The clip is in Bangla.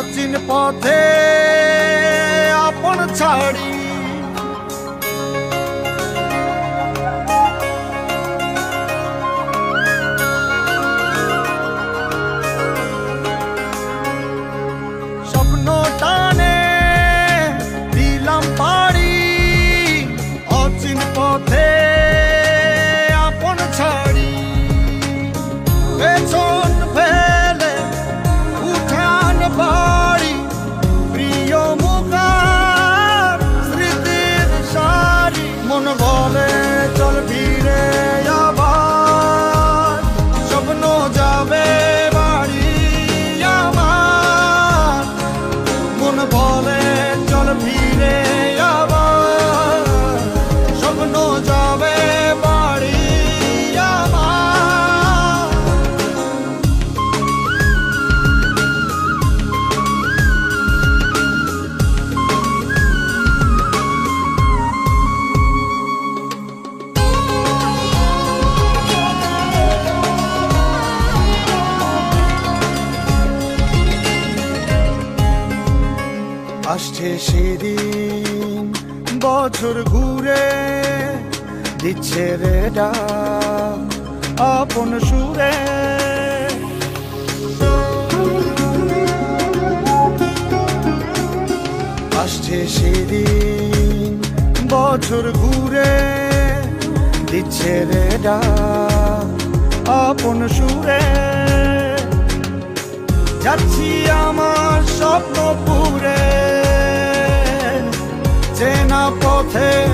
অচিন পথে আপন ছাড়ি স্বপ্ন টানে দিলাম পাড়ি অচিন পথে আপন ছাড়ি পেছন ফেলে উঠান বাড়ি প্রিয় মুখার স্মৃতির সারি মন বলে চল ফিরে আবার স্বপ্ন যাবে বাড়ি আমার মন বলে চল ফিরে আবার স্বপ্ন যাবে বাড়ি আমার আসছে সেদিন বছর ঘুরে দিচ্ছে রে ডাক আপন সুরে আসছে সেদিন বছর ঘুরে দিচ্ছে রে ডাক আপন সুরে যাচ্ছি আমার স্বপ্ন পুরে চেনা পথের